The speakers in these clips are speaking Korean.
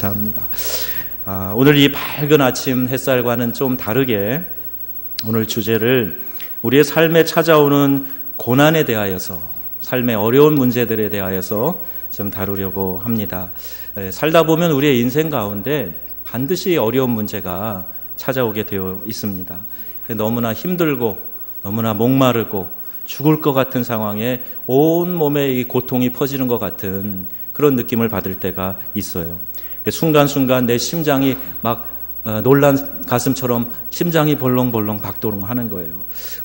감사합니다. 오늘 이 밝은 아침 햇살과는 좀 다르게 오늘 주제를 우리의 삶에 찾아오는 고난에 대하여서, 삶의 어려운 문제들에 대하여서 좀 다루려고 합니다. 살다 보면 우리의 인생 가운데 반드시 어려운 문제가 찾아오게 되어 있습니다. 너무나 힘들고 너무나 목마르고 죽을 것 같은 상황에 온 몸에 이 고통이 퍼지는 것 같은 그런 느낌을 받을 때가 있어요. 순간순간 내 심장이 막 놀란 가슴처럼 심장이 벌렁벌렁 박도록 하는 거예요.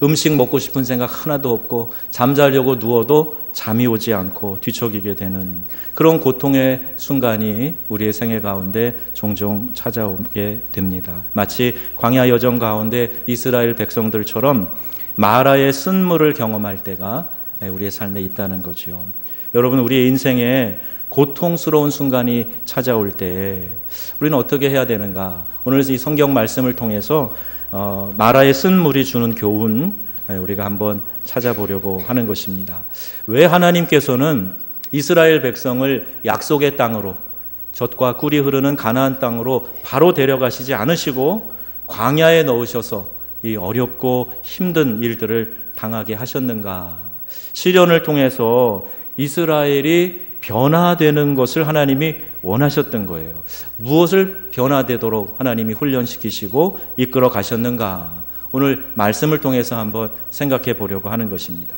음식 먹고 싶은 생각 하나도 없고 잠자려고 누워도 잠이 오지 않고 뒤척이게 되는 그런 고통의 순간이 우리의 생애 가운데 종종 찾아오게 됩니다. 마치 광야 여정 가운데 이스라엘 백성들처럼 마라의 쓴물을 경험할 때가 우리의 삶에 있다는 거죠. 여러분, 우리의 인생에 고통스러운 순간이 찾아올 때 우리는 어떻게 해야 되는가? 오늘 이 성경 말씀을 통해서 마라의 쓴물이 주는 교훈 우리가 한번 찾아보려고 하는 것입니다. 왜 하나님께서는 이스라엘 백성을 약속의 땅으로, 젖과 꿀이 흐르는 가나안 땅으로 바로 데려가시지 않으시고 광야에 넣으셔서 이 어렵고 힘든 일들을 당하게 하셨는가? 시련을 통해서 이스라엘이 변화되는 것을 하나님이 원하셨던 거예요. 무엇을 변화되도록 하나님이 훈련시키시고 이끌어 가셨는가? 오늘 말씀을 통해서 한번 생각해 보려고 하는 것입니다.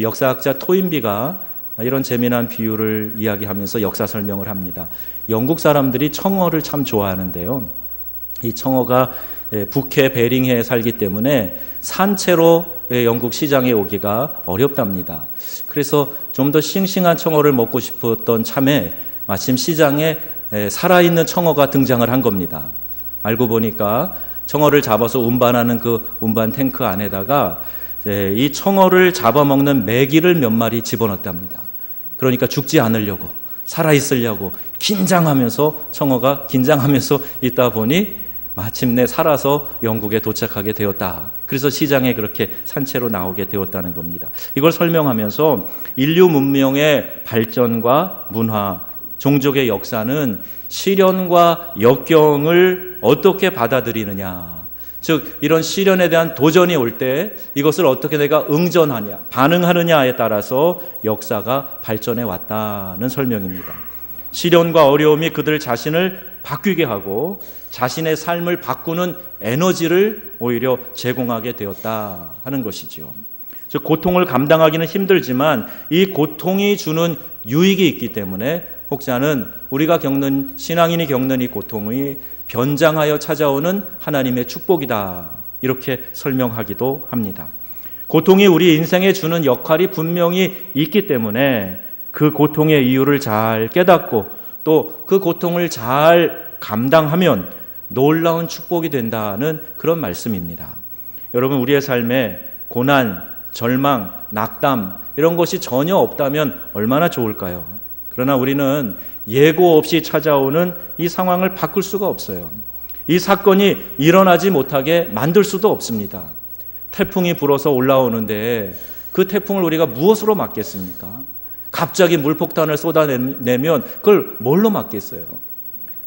역사학자 토인비가 이런 재미난 비유를 이야기하면서 역사 설명을 합니다. 영국 사람들이 청어를 참 좋아하는데요. 이 청어가 북해 베링해에 살기 때문에 산채로 영국 시장에 오기가 어렵답니다. 그래서 좀 더 싱싱한 청어를 먹고 싶었던 참에 마침 시장에 살아있는 청어가 등장을 한 겁니다. 알고 보니까 청어를 잡아서 운반하는 그 운반 탱크 안에다가 이 청어를 잡아먹는 메기를 몇 마리 집어넣었답니다. 그러니까 죽지 않으려고, 살아있으려고 긴장하면서, 청어가 긴장하면서 있다 보니 마침내 살아서 영국에 도착하게 되었다. 그래서 시장에 그렇게 산채로 나오게 되었다는 겁니다. 이걸 설명하면서 인류 문명의 발전과 문화, 종족의 역사는 시련과 역경을 어떻게 받아들이느냐, 즉 이런 시련에 대한 도전이 올 때 이것을 어떻게 내가 응전하냐, 반응하느냐에 따라서 역사가 발전해 왔다는 설명입니다. 시련과 어려움이 그들 자신을 바뀌게 하고 자신의 삶을 바꾸는 에너지를 오히려 제공하게 되었다 하는 것이죠. 즉 고통을 감당하기는 힘들지만 이 고통이 주는 유익이 있기 때문에 혹자는 우리가 겪는, 신앙인이 겪는 이 고통이 변장하여 찾아오는 하나님의 축복이다, 이렇게 설명하기도 합니다. 고통이 우리 인생에 주는 역할이 분명히 있기 때문에 그 고통의 이유를 잘 깨닫고 또 그 고통을 잘 감당하면 놀라운 축복이 된다는 그런 말씀입니다. 여러분, 우리의 삶에 고난, 절망, 낙담 이런 것이 전혀 없다면 얼마나 좋을까요? 그러나 우리는 예고 없이 찾아오는 이 상황을 바꿀 수가 없어요. 이 사건이 일어나지 못하게 만들 수도 없습니다. 태풍이 불어서 올라오는데 그 태풍을 우리가 무엇으로 막겠습니까? 갑자기 물폭탄을 쏟아내면 그걸 뭘로 막겠어요?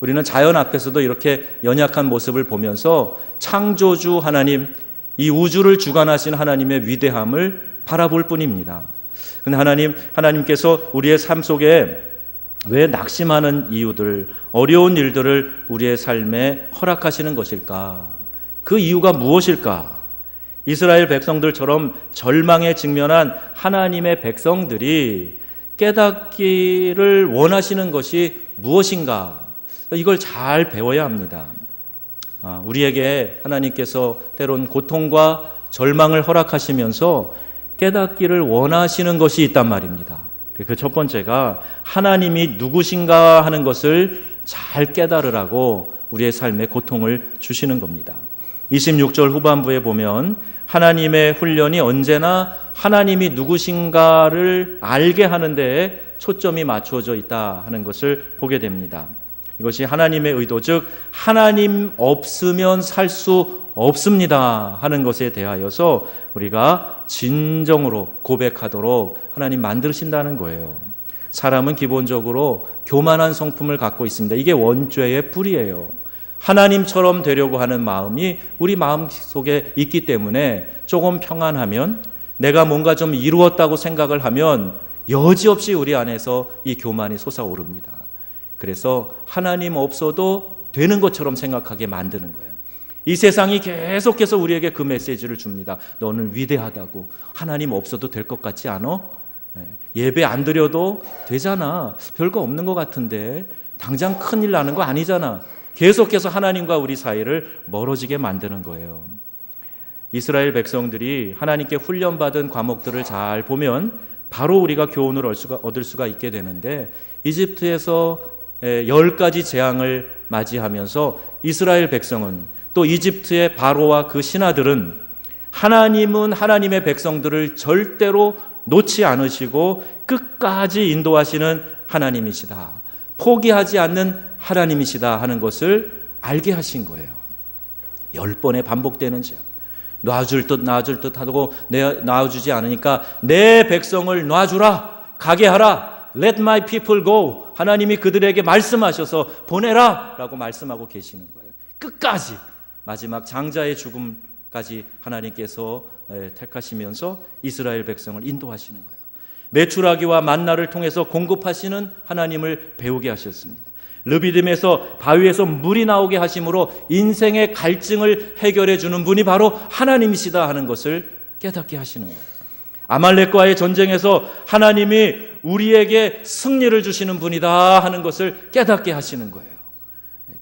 우리는 자연 앞에서도 이렇게 연약한 모습을 보면서 창조주 하나님, 이 우주를 주관하신 하나님의 위대함을 바라볼 뿐입니다. 그런데 하나님께서 우리의 삶 속에 왜 낙심하는 이유들, 어려운 일들을 우리의 삶에 허락하시는 것일까? 그 이유가 무엇일까? 이스라엘 백성들처럼 절망에 직면한 하나님의 백성들이 깨닫기를 원하시는 것이 무엇인가? 이걸 잘 배워야 합니다. 우리에게 하나님께서 때론 고통과 절망을 허락하시면서 깨닫기를 원하시는 것이 있단 말입니다. 그 첫 번째가 하나님이 누구신가 하는 것을 잘 깨달으라고 우리의 삶에 고통을 주시는 겁니다. 26절 후반부에 보면 하나님의 훈련이 언제나 하나님이 누구신가를 알게 하는 데에 초점이 맞추어져 있다 하는 것을 보게 됩니다. 이것이 하나님의 의도, 즉 하나님 없으면 살 수 없습니다 하는 것에 대하여서 우리가 진정으로 고백하도록 하나님 만드신다는 거예요. 사람은 기본적으로 교만한 성품을 갖고 있습니다. 이게 원죄의 뿌리예요. 하나님처럼 되려고 하는 마음이 우리 마음 속에 있기 때문에 조금 평안하면, 내가 뭔가 좀 이루었다고 생각을 하면 여지없이 우리 안에서 이 교만이 솟아오릅니다. 그래서 하나님 없어도 되는 것처럼 생각하게 만드는 거예요. 이 세상이 계속해서 우리에게 그 메시지를 줍니다. 너는 위대하다고. 하나님 없어도 될 것 같지 않아? 예배 안 드려도 되잖아. 별거 없는 것 같은데 당장 큰일 나는 거 아니잖아. 계속해서 하나님과 우리 사이를 멀어지게 만드는 거예요. 이스라엘 백성들이 하나님께 훈련받은 과목들을 잘 보면 바로 우리가 교훈을 얻을 수가 있게 되는데, 이집트에서 10가지 재앙을 맞이하면서 이스라엘 백성은, 또 이집트의 바로와 그 신하들은 하나님은 하나님의 백성들을 절대로 놓지 않으시고 끝까지 인도하시는 하나님이시다, 포기하지 않는 하나님이시다 하는 것을 알게 하신 거예요. 10번에 반복되는 재앙. 놔줄 듯 하고 놔주지 않으니까 내 백성을 놔주라, 가게 하라, let my people go. 하나님이 그들에게 말씀하셔서 보내라 라고 말씀하고 계시는 거예요. 끝까지 마지막 장자의 죽음까지 하나님께서 택하시면서 이스라엘 백성을 인도하시는 거예요. 메추라기와 만나를 통해서 공급하시는 하나님을 배우게 하셨습니다. 르비딤에서 바위에서 물이 나오게 하심으로 인생의 갈증을 해결해 주는 분이 바로 하나님이시다 하는 것을 깨닫게 하시는 거예요. 아말렉과의 전쟁에서 하나님이 우리에게 승리를 주시는 분이다 하는 것을 깨닫게 하시는 거예요.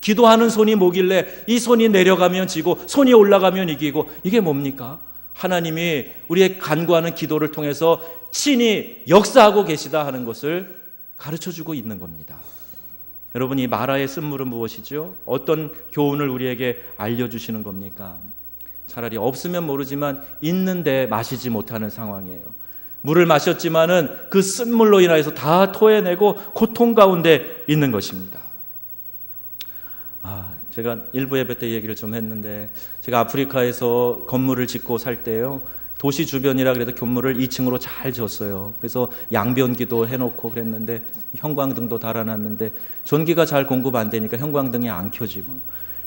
기도하는 손이 뭐길래 이 손이 내려가면 지고 손이 올라가면 이기고, 이게 뭡니까? 하나님이 우리의 간구하는 기도를 통해서 친히 역사하고 계시다 하는 것을 가르쳐주고 있는 겁니다. 여러분, 이 마라의 쓴물은 무엇이죠? 어떤 교훈을 우리에게 알려주시는 겁니까? 차라리 없으면 모르지만 있는데 마시지 못하는 상황이에요. 물을 마셨지만은 그 쓴물로 인하여서 다 토해내고 고통 가운데 있는 것입니다. 제가 일부 예배 때 얘기를 좀 했는데, 제가 아프리카에서 건물을 짓고 살 때요, 도시 주변이라 그래도 건물을 2층으로 잘 지었어요. 그래서 양변기도 해놓고 그랬는데, 형광등도 달아놨는데 전기가 잘 공급 안 되니까 형광등이 안 켜지고,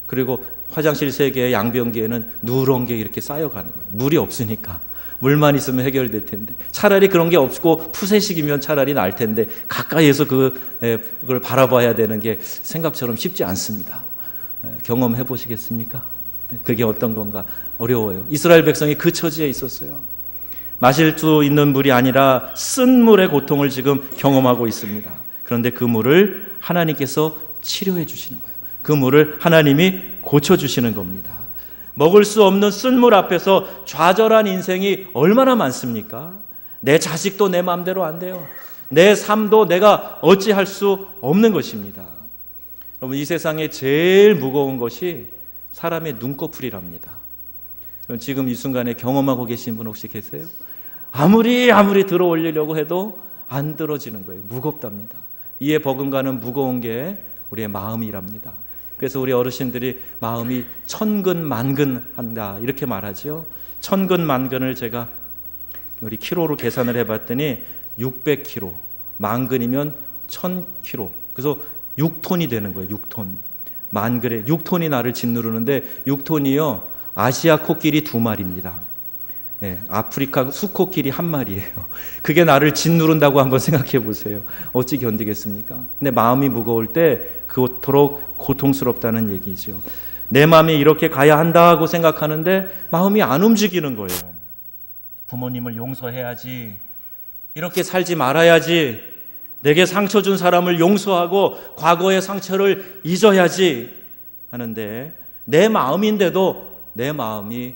그리고 화장실 3개의 양변기에는 누런 게 이렇게 쌓여가는 거예요. 물이 없으니까. 물만 있으면 해결될 텐데, 차라리 그런 게 없고 푸세식이면 차라리 나을 텐데 가까이에서 그걸 바라봐야 되는 게 생각처럼 쉽지 않습니다. 경험해 보시겠습니까? 그게 어떤 건가 어려워요. 이스라엘 백성이 그 처지에 있었어요. 마실 수 있는 물이 아니라 쓴 물의 고통을 지금 경험하고 있습니다. 그런데 그 물을 하나님께서 치료해 주시는 거예요. 그 물을 하나님이 고쳐주시는 겁니다. 먹을 수 없는 쓴 물 앞에서 좌절한 인생이 얼마나 많습니까? 내 자식도 내 마음대로 안 돼요. 내 삶도 내가 어찌할 수 없는 것입니다. 여러분, 이 세상에 제일 무거운 것이 사람의 눈꺼풀이랍니다. 지금 이 순간에 경험하고 계신 분 혹시 계세요? 아무리 들어 올리려고 해도 안 들어지는 거예요. 무겁답니다. 이에 버금가는 무거운 게 우리의 마음이랍니다. 그래서 우리 어르신들이 마음이 천근만근한다 이렇게 말하죠. 천근만근을 제가 우리 키로로 계산을 해봤더니 600kg, 만근이면 1000kg. 그래서 6톤이 되는 거예요. 6톤. 만근에 6톤이 나를 짓누르는데, 6톤이요 아시아 코끼리 2마리입니다. 아프리카 수코끼리 1마리예요. 그게 나를 짓누른다고 한번 생각해 보세요. 어찌 견디겠습니까? 근데 마음이 무거울 때 그토록 고통스럽다는 얘기죠. 내 마음이 이렇게 가야 한다고 생각하는데 마음이 안 움직이는 거예요. 부모님을 용서해야지, 이렇게 살지 말아야지, 내게 상처 준 사람을 용서하고 과거의 상처를 잊어야지 하는데, 내 마음인데도 내 마음이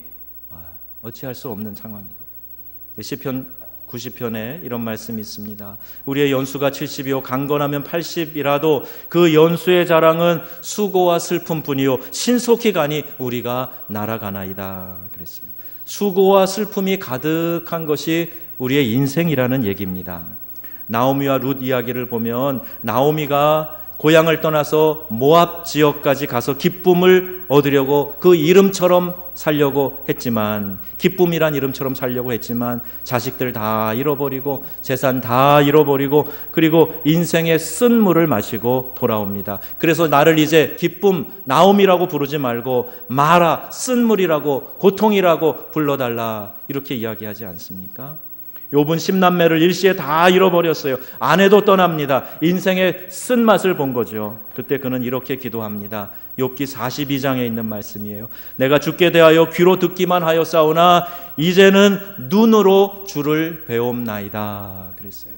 어찌할 수 없는 상황인 거예요. 시편 90편에 이런 말씀이 있습니다. 우리의 연수가 70이요 강건하면 80이라도 그 연수의 자랑은 수고와 슬픔뿐이요 신속히 가니 우리가 날아가나이다 그랬어요. 수고와 슬픔이 가득한 것이 우리의 인생이라는 얘기입니다. 나오미와 룻 이야기를 보면 나오미가 고향을 떠나서 모압 지역까지 가서 기쁨을 얻으려고 그 이름처럼 살려고 했지만, 기쁨이란 이름처럼 살려고 했지만 자식들 다 잃어버리고 재산 다 잃어버리고 그리고 인생의 쓴물을 마시고 돌아옵니다. 그래서 나를 이제 기쁨 나옴이라고 부르지 말고 마라, 쓴물이라고, 고통이라고 불러달라, 이렇게 이야기하지 않습니까? 욥은 10남매를 일시에 다 잃어버렸어요. 아내도 떠납니다. 인생의 쓴맛을 본 거죠. 그때 그는 이렇게 기도합니다. 욥기 42장에 있는 말씀이에요. 내가 주께 대하여 귀로 듣기만 하였사오나 이제는 눈으로 주를 배움나이다 그랬어요.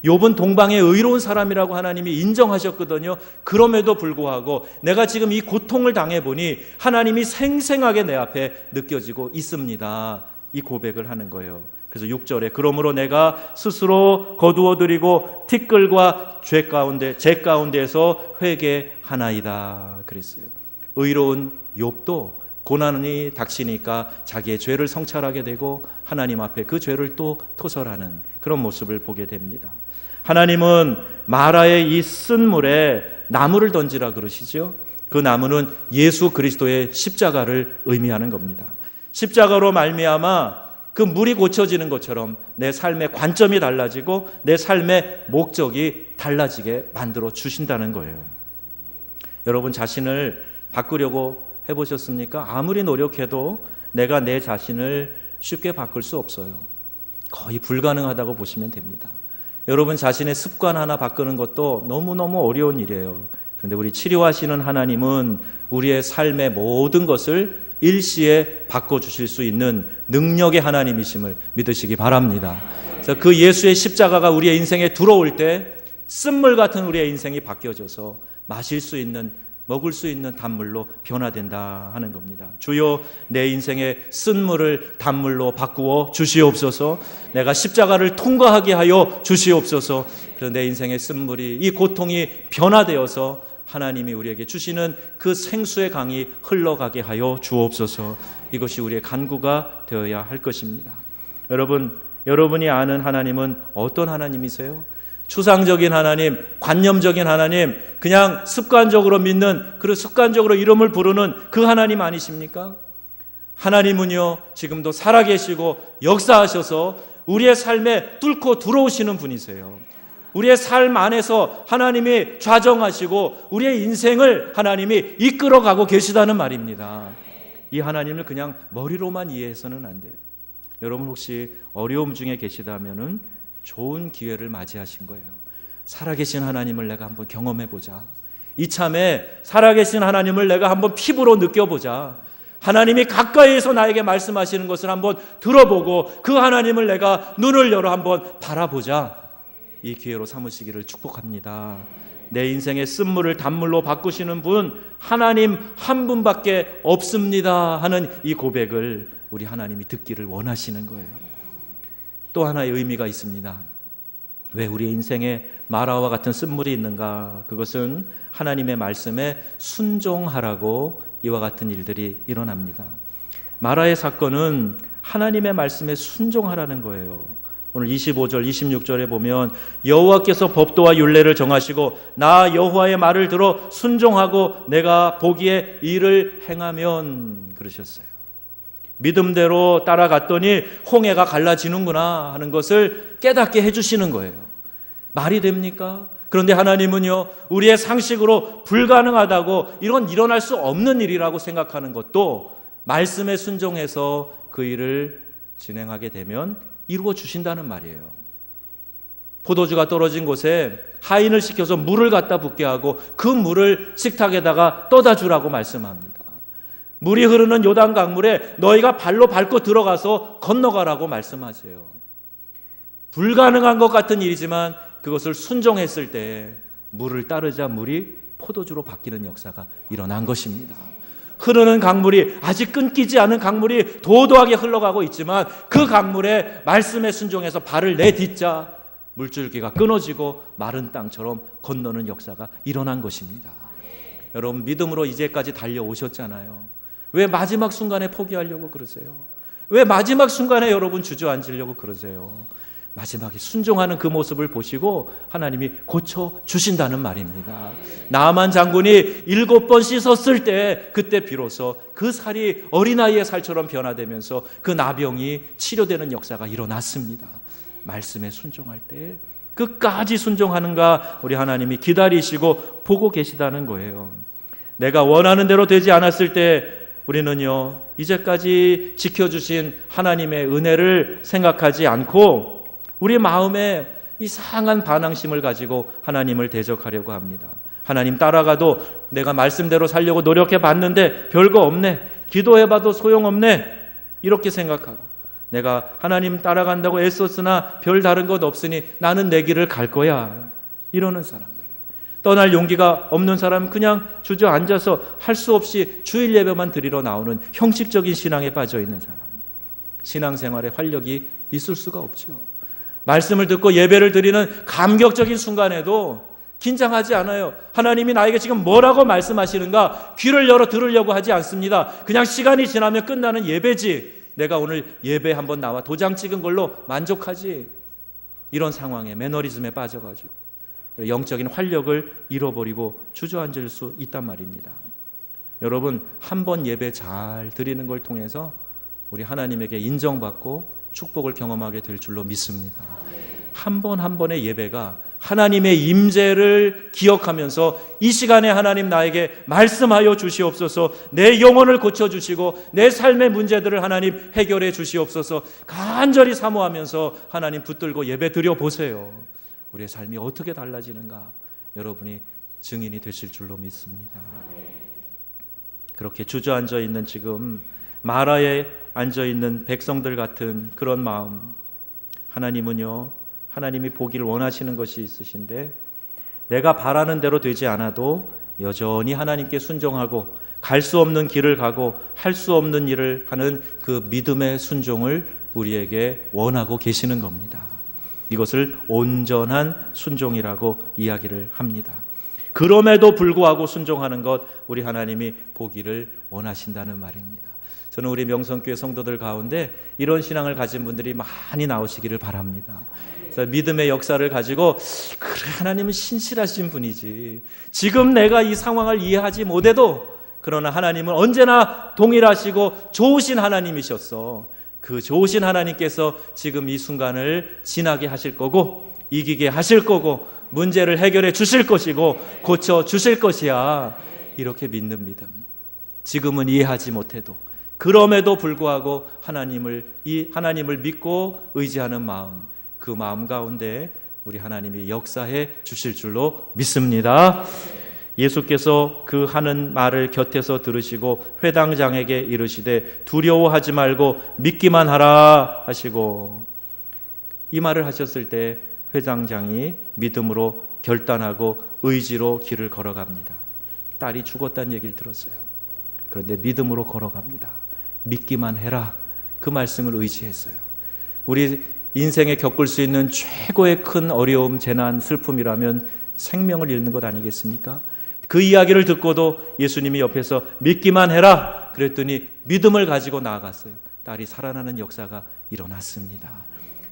욥은 동방의 의로운 사람이라고 하나님이 인정하셨거든요. 그럼에도 불구하고 내가 지금 이 고통을 당해보니 하나님이 생생하게 내 앞에 느껴지고 있습니다, 이 고백을 하는 거예요. 그래서 6절에 그러므로 내가 스스로 거두어드리고 티끌과 제 가운데에서 회개하나이다 그랬어요. 의로운 욥도 고난이 닥치니까 자기의 죄를 성찰하게 되고 하나님 앞에 그 죄를 또 토설하는 그런 모습을 보게 됩니다. 하나님은 마라의 이 쓴물에 나무를 던지라 그러시죠. 그 나무는 예수 그리스도의 십자가를 의미하는 겁니다. 십자가로 말미암아 그 물이 고쳐지는 것처럼 내 삶의 관점이 달라지고 내 삶의 목적이 달라지게 만들어 주신다는 거예요. 여러분 자신을 바꾸려고 해보셨습니까? 아무리 노력해도 내가 내 자신을 쉽게 바꿀 수 없어요. 거의 불가능하다고 보시면 됩니다. 여러분 자신의 습관 하나 바꾸는 것도 너무너무 어려운 일이에요. 그런데 우리 치료하시는 하나님은 우리의 삶의 모든 것을 일시에 바꿔주실 수 있는 능력의 하나님이심을 믿으시기 바랍니다. 그래서 그 예수의 십자가가 우리의 인생에 들어올 때 쓴물 같은 우리의 인생이 바뀌어져서 마실 수 있는, 먹을 수 있는 단물로 변화된다 하는 겁니다. 주여 내 인생의 쓴물을 단물로 바꾸어 주시옵소서. 내가 십자가를 통과하게 하여 주시옵소서. 그래서 내 인생의 쓴물이, 이 고통이 변화되어서 하나님이 우리에게 주시는 그 생수의 강이 흘러가게 하여 주옵소서. 이것이 우리의 간구가 되어야 할 것입니다. 여러분이 아는 하나님은 어떤 하나님이세요? 추상적인 하나님, 관념적인 하나님, 그냥 습관적으로 믿는, 그리고 습관적으로 이름을 부르는 그 하나님 아니십니까? 하나님은요 지금도 살아계시고 역사하셔서 우리의 삶에 뚫고 들어오시는 분이세요. 우리의 삶 안에서 하나님이 좌정하시고 우리의 인생을 하나님이 이끌어가고 계시다는 말입니다. 이 하나님을 그냥 머리로만 이해해서는 안 돼요. 여러분 혹시 어려움 중에 계시다면은 좋은 기회를 맞이하신 거예요. 살아계신 하나님을 내가 한번 경험해보자. 이참에 살아계신 하나님을 내가 한번 피부로 느껴보자. 하나님이 가까이에서 나에게 말씀하시는 것을 한번 들어보고 그 하나님을 내가 눈을 열어 한번 바라보자. 이 기회로 삼으시기를 축복합니다. 내 인생의 쓴물을 단물로 바꾸시는 분 하나님 한 분밖에 없습니다 하는 이 고백을 우리 하나님이 듣기를 원하시는 거예요. 또 하나의 의미가 있습니다. 왜 우리의 인생에 마라와 같은 쓴물이 있는가? 그것은 하나님의 말씀에 순종하라고 이와 같은 일들이 일어납니다. 마라의 사건은 하나님의 말씀에 순종하라는 거예요. 오늘 25절, 26절에 보면 여호와께서 법도와 율례를 정하시고 나 여호와의 말을 들어 순종하고 내가 보기에 이를 행하면 그러셨어요. 믿음대로 따라갔더니 홍해가 갈라지는구나 하는 것을 깨닫게 해주시는 거예요. 말이 됩니까? 그런데 하나님은요 우리의 상식으로 불가능하다고, 이건 일어날 수 없는 일이라고 생각하는 것도 말씀에 순종해서 그 일을 진행하게 되면 이루어 주신다는 말이에요. 포도주가 떨어진 곳에 하인을 시켜서 물을 갖다 붓게 하고 그 물을 식탁에다가 떠다 주라고 말씀합니다. 물이 흐르는 요단 강물에 너희가 발로 밟고 들어가서 건너가라고 말씀하세요. 불가능한 것 같은 일이지만 그것을 순종했을 때 물을 따르자 물이 포도주로 바뀌는 역사가 일어난 것입니다. 흐르는 강물이, 아직 끊기지 않은 강물이 도도하게 흘러가고 있지만 그 강물에 말씀에 순종해서 발을 내딛자 물줄기가 끊어지고 마른 땅처럼 건너는 역사가 일어난 것입니다. 여러분 믿음으로 이제까지 달려오셨잖아요. 왜 마지막 순간에 포기하려고 그러세요? 왜 마지막 순간에 여러분 주저앉으려고 그러세요? 마지막에 순종하는 그 모습을 보시고 하나님이 고쳐주신다는 말입니다. 나아만 장군이 7번 씻었을 때 그때 비로소 그 살이 어린아이의 살처럼 변화되면서 그 나병이 치료되는 역사가 일어났습니다. 말씀에 순종할 때 끝까지 순종하는가 우리 하나님이 기다리시고 보고 계시다는 거예요. 내가 원하는 대로 되지 않았을 때 우리는요, 이제까지 지켜주신 하나님의 은혜를 생각하지 않고 우리 마음에 이상한 반항심을 가지고 하나님을 대적하려고 합니다. 하나님 따라가도 내가 말씀대로 살려고 노력해 봤는데 별거 없네, 기도해봐도 소용없네, 이렇게 생각하고 내가 하나님 따라간다고 애썼으나 별 다른 것 없으니 나는 내 길을 갈 거야, 이러는 사람들. 떠날 용기가 없는 사람은 그냥 주저앉아서 할 수 없이 주일 예배만 드리러 나오는 형식적인 신앙에 빠져 있는 사람. 신앙생활에 활력이 있을 수가 없죠. 말씀을 듣고 예배를 드리는 감격적인 순간에도 긴장하지 않아요. 하나님이 나에게 지금 뭐라고 말씀하시는가 귀를 열어 들으려고 하지 않습니다. 그냥 시간이 지나면 끝나는 예배지, 내가 오늘 예배 한번 나와 도장 찍은 걸로 만족하지, 이런 상황에 매너리즘에 빠져가지고 영적인 활력을 잃어버리고 주저앉을 수 있단 말입니다. 여러분, 한 번 예배 잘 드리는 걸 통해서 우리 하나님에게 인정받고 축복을 경험하게 될 줄로 믿습니다. 한 번 한 번의 예배가 하나님의 임재를 기억하면서 이 시간에 하나님 나에게 말씀하여 주시옵소서, 내 영혼을 고쳐주시고 내 삶의 문제들을 하나님 해결해 주시옵소서 간절히 사모하면서 하나님 붙들고 예배 드려 보세요. 우리의 삶이 어떻게 달라지는가 여러분이 증인이 되실 줄로 믿습니다. 그렇게 주저앉아 있는 지금 마라에 앉아 있는 백성들 같은 그런 마음, 하나님은요, 하나님이 보기를 원하시는 것이 있으신데 내가 바라는 대로 되지 않아도 여전히 하나님께 순종하고 갈 수 없는 길을 가고 할 수 없는 일을 하는 그 믿음의 순종을 우리에게 원하고 계시는 겁니다. 이것을 온전한 순종이라고 이야기를 합니다. 그럼에도 불구하고 순종하는 것, 우리 하나님이 보기를 원하신다는 말입니다. 저는 우리 명성교회 성도들 가운데 이런 신앙을 가진 분들이 많이 나오시기를 바랍니다. 그래서 믿음의 역사를 가지고, 그래, 하나님은 신실하신 분이지, 지금 내가 이 상황을 이해하지 못해도 그러나 하나님은 언제나 동일하시고 좋으신 하나님이셨어. 그 좋으신 하나님께서 지금 이 순간을 지나게 하실 거고 이기게 하실 거고 문제를 해결해 주실 것이고 고쳐 주실 것이야, 이렇게 믿는 믿음. 지금은 이해하지 못해도 그럼에도 불구하고 하나님을 믿고 의지하는 마음, 그 마음 가운데 우리 하나님이 역사해 주실 줄로 믿습니다. 예수께서 그 하는 말을 곁에서 들으시고 회당장에게 이르시되 두려워하지 말고 믿기만 하라 하시고, 이 말을 하셨을 때 회당장이 믿음으로 결단하고 의지로 길을 걸어갑니다. 딸이 죽었다는 얘기를 들었어요. 그런데 믿음으로 걸어갑니다. 믿기만 해라, 그 말씀을 의지했어요. 우리 인생에 겪을 수 있는 최고의 큰 어려움, 재난, 슬픔이라면 생명을 잃는 것 아니겠습니까? 그 이야기를 듣고도 예수님이 옆에서 믿기만 해라 그랬더니 믿음을 가지고 나아갔어요. 딸이 살아나는 역사가 일어났습니다.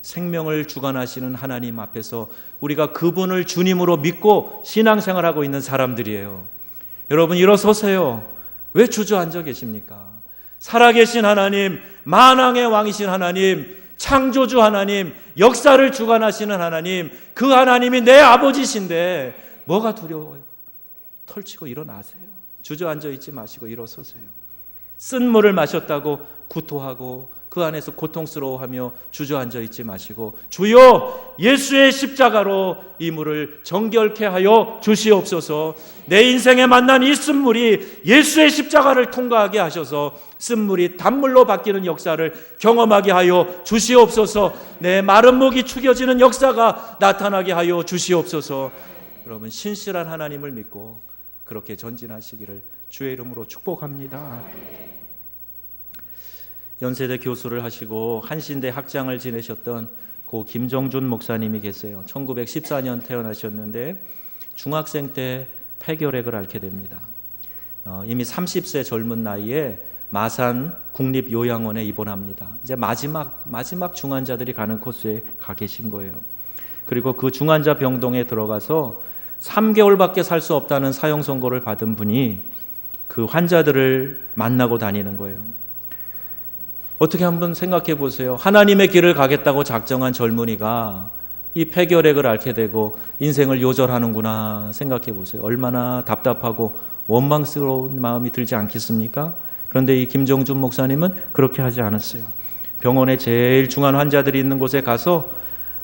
생명을 주관하시는 하나님 앞에서 우리가 그분을 주님으로 믿고 신앙생활하고 있는 사람들이에요. 여러분, 일어서세요. 왜 주저앉아 계십니까? 살아계신 하나님, 만왕의 왕이신 하나님, 창조주 하나님, 역사를 주관하시는 하나님, 그 하나님이 내 아버지신데 뭐가 두려워요? 털치고 일어나세요. 주저앉아 있지 마시고 일어서세요. 쓴 물을 마셨다고 구토하고 그 안에서 고통스러워하며 주저앉아 있지 마시고, 주여 예수의 십자가로 이 물을 정결케 하여 주시옵소서. 내 인생에 만난 이 쓴물이 예수의 십자가를 통과하게 하셔서 쓴물이 단물로 바뀌는 역사를 경험하게 하여 주시옵소서. 내 마른 목이 축여지는 역사가 나타나게 하여 주시옵소서. 여러분, 신실한 하나님을 믿고 그렇게 전진하시기를 주의 이름으로 축복합니다. 연세대 교수를 하시고 한신대 학장을 지내셨던 고 김정준 목사님이 계세요. 1914년 태어나셨는데 중학생 때 폐결핵을 앓게 됩니다. 이미 30세 젊은 나이에 마산 국립요양원에 입원합니다. 이제 마지막 중환자들이 가는 코스에 가 계신 거예요. 그리고 그 중환자 병동에 들어가서 3개월밖에 살 수 없다는 사형 선고를 받은 분이 그 환자들을 만나고 다니는 거예요. 어떻게 한번 생각해 보세요. 하나님의 길을 가겠다고 작정한 젊은이가 이 폐결핵을 앓게 되고 인생을 요절하는구나 생각해 보세요. 얼마나 답답하고 원망스러운 마음이 들지 않겠습니까? 그런데 이 김정준 목사님은 그렇게 하지 않았어요. 병원에 제일 중한 환자들이 있는 곳에 가서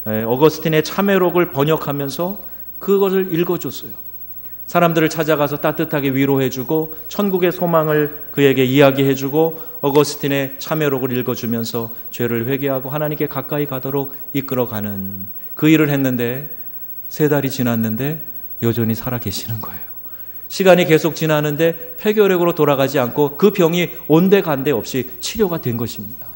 어거스틴의 참회록을 번역하면서 그것을 읽어줬어요. 사람들을 찾아가서 따뜻하게 위로해주고 천국의 소망을 그에게 이야기해주고 어거스틴의 참회록을 읽어주면서 죄를 회개하고 하나님께 가까이 가도록 이끌어가는 그 일을 했는데 3달이 지났는데 여전히 살아계시는 거예요. 시간이 계속 지나는데 폐결핵으로 돌아가지 않고 그 병이 온데간데 없이 치료가 된 것입니다.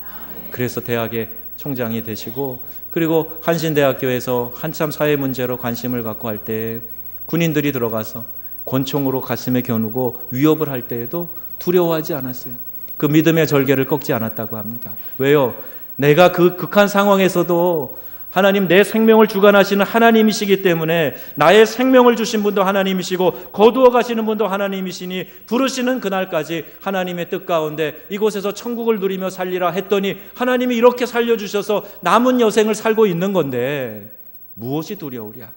그래서 대학의 총장이 되시고, 그리고 한신대학교에서 한참 사회 문제로 관심을 갖고 할 때 군인들이 들어가서 권총으로 가슴에 겨누고 위협을 할 때에도 두려워하지 않았어요. 그 믿음의 절개를 꺾지 않았다고 합니다. 왜요? 내가 그 극한 상황에서도 하나님, 내 생명을 주관하시는 하나님이시기 때문에 나의 생명을 주신 분도 하나님이시고 거두어 가시는 분도 하나님이시니 부르시는 그날까지 하나님의 뜻 가운데 이곳에서 천국을 누리며 살리라 했더니 하나님이 이렇게 살려주셔서 남은 여생을 살고 있는 건데 무엇이 두려우랴?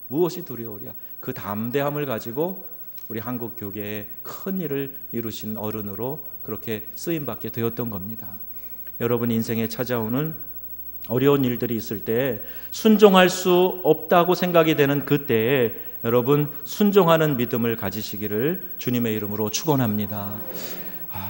무엇이 두려우랴? 그 담대함을 가지고 우리 한국 교계에 큰 일을 이루신 어른으로 그렇게 쓰임받게 되었던 겁니다. 여러분 인생에 찾아오는 어려운 일들이 있을 때 순종할 수 없다고 생각이 되는 그때에 여러분 순종하는 믿음을 가지시기를 주님의 이름으로 축원합니다.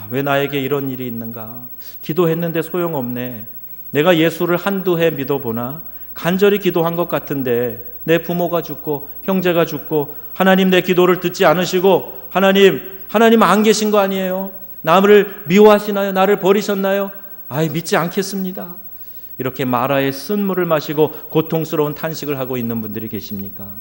왜 나에게 이런 일이 있는가? 기도했는데 소용없네. 내가 예수를 한두 해 믿어보나 간절히 기도한 것 같은데 내 부모가 죽고 형제가 죽고 하나님 내 기도를 듣지 않으시고 하나님 안 계신 거 아니에요? 나를 미워하시나요? 나를 버리셨나요? 믿지 않겠습니다. 이렇게 마라의 쓴물을 마시고 고통스러운 탄식을 하고 있는 분들이 계십니까?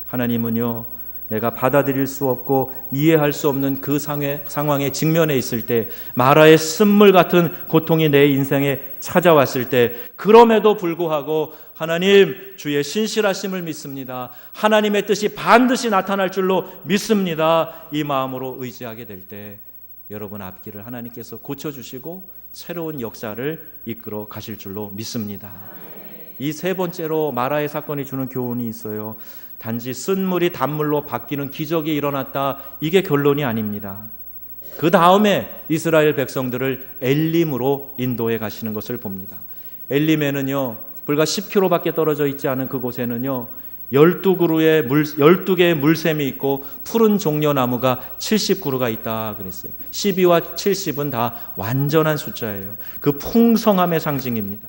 하나님은요, 내가 받아들일 수 없고 이해할 수 없는 그 상황에 직면해 있을 때, 마라의 쓴물 같은 고통이 내 인생에 찾아왔을 때, 그럼에도 불구하고 하나님 주의 신실하심을 믿습니다. 하나님의 뜻이 반드시 나타날 줄로 믿습니다. 이 마음으로 의지하게 될 때 여러분 앞길을 하나님께서 고쳐주시고 새로운 역사를 이끌어 가실 줄로 믿습니다. 이 3번째로 마라의 사건이 주는 교훈이 있어요. 단지 쓴물이 단물로 바뀌는 기적이 일어났다, 이게 결론이 아닙니다. 그 다음에 이스라엘 백성들을 엘림으로 인도해 가시는 것을 봅니다. 엘림에는요, 불과 10km밖에 떨어져 있지 않은 그곳에는요 12개의 물샘이 있고 푸른 종려나무가 70그루가 있다 그랬어요. 12와 70은 다 완전한 숫자예요. 그 풍성함의 상징입니다.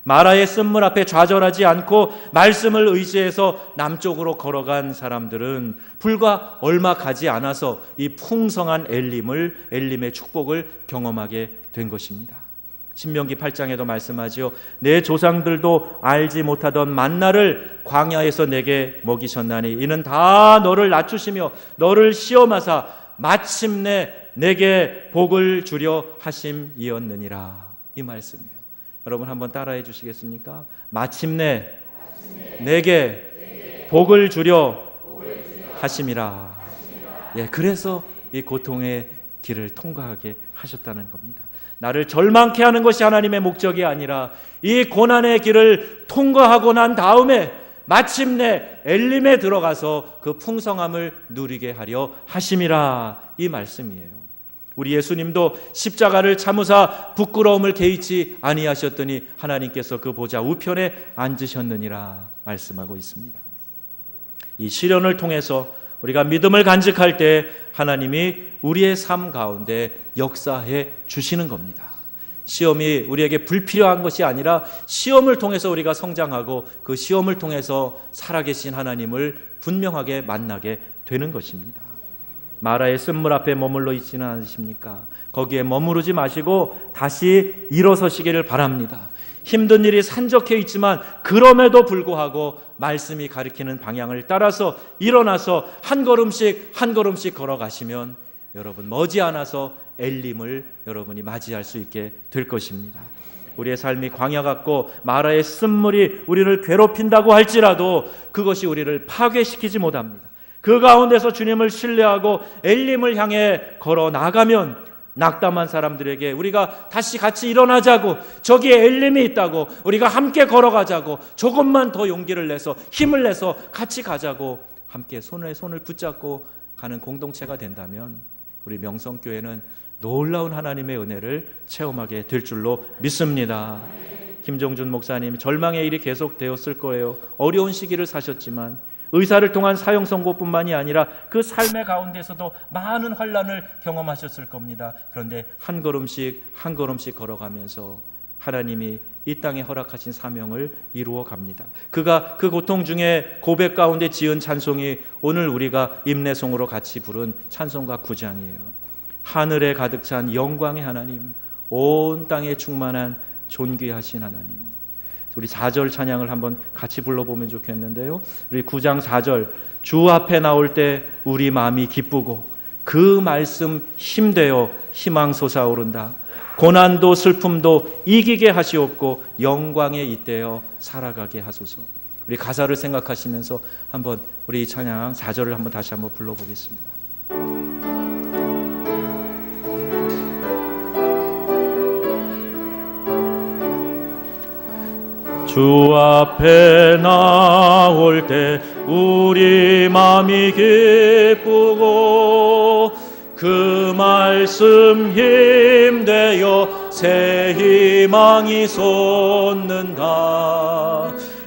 마라의 쓴물 앞에 좌절하지 않고 말씀을 의지해서 남쪽으로 걸어간 사람들은 불과 얼마 가지 않아서 이 풍성한 엘림의 축복을 경험하게 된 것입니다. 신명기 8장에도 말씀하지요. 내 조상들도 알지 못하던 만나를 광야에서 내게 먹이셨나니 이는 다 너를 낮추시며 너를 시험하사 마침내 내게 복을 주려 하심이었느니라. 이 말씀이에요. 여러분 한번 따라해 주시겠습니까? 마침내 내게 복을 주려 하심이라. 그래서 이 고통의 길을 통과하게 하셨다는 겁니다. 나를 절망케 하는 것이 하나님의 목적이 아니라 이 고난의 길을 통과하고 난 다음에 마침내 엘림에 들어가서 그 풍성함을 누리게 하려 하심이라, 이 말씀이에요. 우리 예수님도 십자가를 참으사 부끄러움을 개의치 아니하셨더니 하나님께서 그 보좌 우편에 앉으셨느니라 말씀하고 있습니다. 이 시련을 통해서 우리가 믿음을 간직할 때 하나님이 우리의 삶 가운데 역사해 주시는 겁니다. 시험이 우리에게 불필요한 것이 아니라 시험을 통해서 우리가 성장하고 그 시험을 통해서 살아계신 하나님을 분명하게 만나게 되는 것입니다. 마라의 쓴물 앞에 머물러 있지는 않으십니까? 거기에 머무르지 마시고 다시 일어서시기를 바랍니다. 힘든 일이 산적해 있지만 그럼에도 불구하고 말씀이 가리키는 방향을 따라서 일어나서 한 걸음씩 한 걸음씩 걸어가시면 여러분 머지않아서 엘림을 여러분이 맞이할 수 있게 될 것입니다. 우리의 삶이 광야 같고 마라의 쓴물이 우리를 괴롭힌다고 할지라도 그것이 우리를 파괴시키지 못합니다. 그 가운데서 주님을 신뢰하고 엘림을 향해 걸어 나가면 낙담한 사람들에게 우리가 다시 같이 일어나자고, 저기에 엘림이 있다고, 우리가 함께 걸어가자고, 조금만 더 용기를 내서 힘을 내서 같이 가자고 함께 손에 손을 붙잡고 가는 공동체가 된다면 우리 명성교회는 놀라운 하나님의 은혜를 체험하게 될 줄로 믿습니다. 김종준 목사님, 절망의 일이 계속되었을 거예요. 어려운 시기를 사셨지만 의사를 통한 사형 선고뿐만이 아니라 그 삶의 가운데서도 많은 환난을 경험하셨을 겁니다. 그런데 한 걸음씩 한 걸음씩 걸어가면서 하나님이 이 땅에 허락하신 사명을 이루어 갑니다. 그가 그 고통 중에 고백 가운데 지은 찬송이 오늘 우리가 임내송으로 같이 부른 찬송가 9장이에요. 하늘에 가득 찬 영광의 하나님, 온 땅에 충만한 존귀하신 하나님. 우리 4절 찬양을 한번 같이 불러보면 좋겠는데요. 우리 9장 4절, 주 앞에 나올 때 우리 마음이 기쁘고 그 말씀 힘되어 희망 솟아오른다. 고난도 슬픔도 이기게 하시옵고 영광에 잇대어 살아가게 하소서. 우리 가사를 생각하시면서 한번 우리 이 찬양 4절을 한번 다시 한번 불러보겠습니다. 주 앞에 나올 때 우리 마음이 기쁘고 그 말씀 힘되어 새 희망이 솟는다.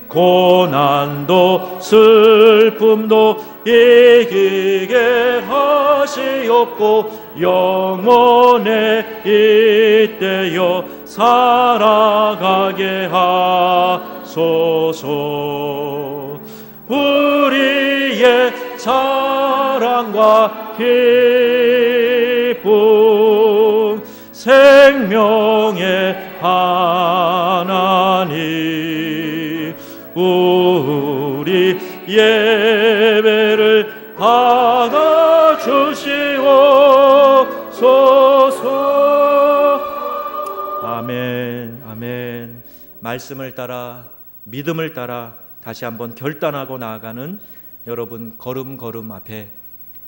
고난도 슬픔도 이기게 하시옵고 영원에 잇대어 살아가게 하소서. 우리의 자랑과 기쁨 생명의 하나님, 우리 예배를 받아주시옵소서. 아멘, 아멘. 말씀을 따라 믿음을 따라 다시 한번 결단하고 나아가는 여러분 걸음걸음 앞에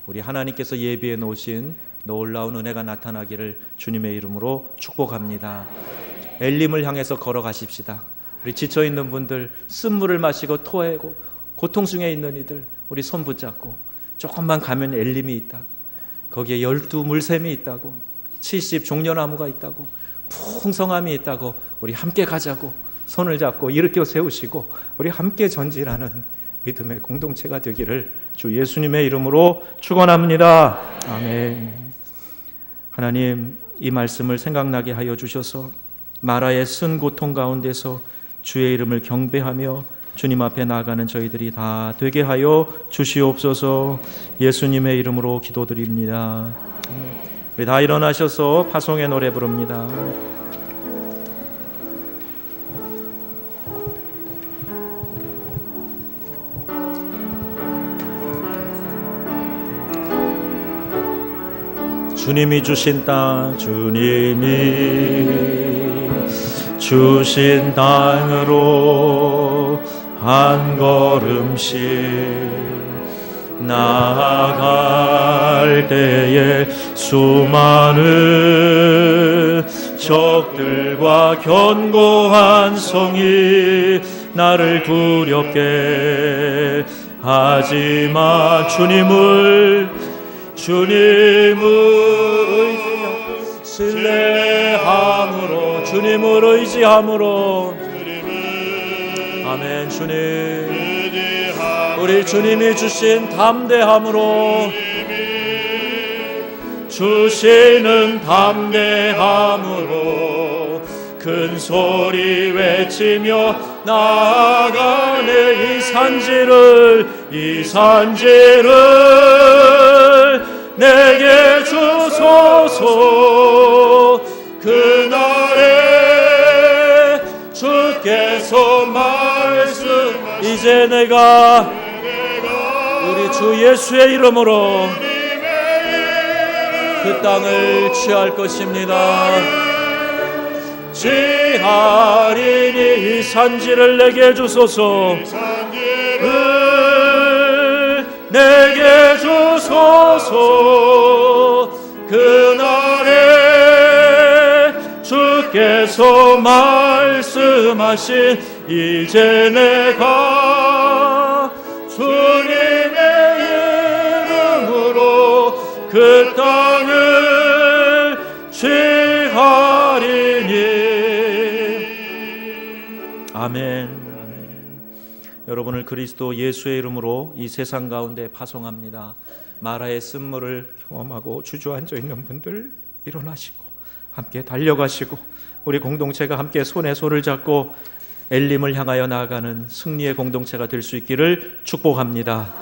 우리 하나님께서 예비해 놓으신 놀라운 은혜가 나타나기를 주님의 이름으로 축복합니다. 엘림을 향해서 걸어가십시다. 우리 지쳐있는 분들, 쓴물을 마시고 토하고 고통 중에 있는 이들, 우리 손 붙잡고 조금만 가면 엘림이 있다. 거기에 12 물샘이 있다고, 70 종려나무가 있다고, 풍성함이 있다고, 우리 함께 가자고 손을 잡고 일으켜 세우시고 우리 함께 전진하는 믿음의 공동체가 되기를 주 예수님의 이름으로 축원합니다. 아멘. 하나님, 이 말씀을 생각나게 하여 주셔서 마라의 쓴 고통 가운데서 주의 이름을 경배하며 주님 앞에 나아가는 저희들이 다 되게 하여 주시옵소서. 예수님의 이름으로 기도드립니다. 우리 다 일어나셔서 파송의 노래 부릅니다. 주님이 주신 땅, 주님이 주신 땅으로 한 걸음씩 나아갈 때에 수많은 적들과 견고한 성이 나를 두렵게 하지만 주님을 신뢰함으로, 주님을 의지함으로, 아멘. 주님, 우리 주님이 주신 담대함으로, 주시는 담대함으로 큰 소리 외치며 나아가네. 이 산지를 내게 주소서. 그날에 주께서 이제 내가 우리 주 예수의 이름으로 그 땅을 취할 것입니다. 취하리니 이 산지를 내게 주소서. 내게 주소서. 그날에 주께서 말씀하신 이제 내가 주님의 이름으로 그 땅을 취하리니. 아멘. 여러분을 그리스도 예수의 이름으로 이 세상 가운데 파송합니다. 마라의 쓴물을 경험하고 주저앉아 있는 분들 일어나시고 함께 달려가시고 우리 공동체가 함께 손에 손을 잡고 엘림을 향하여 나아가는 승리의 공동체가 될 수 있기를 축복합니다.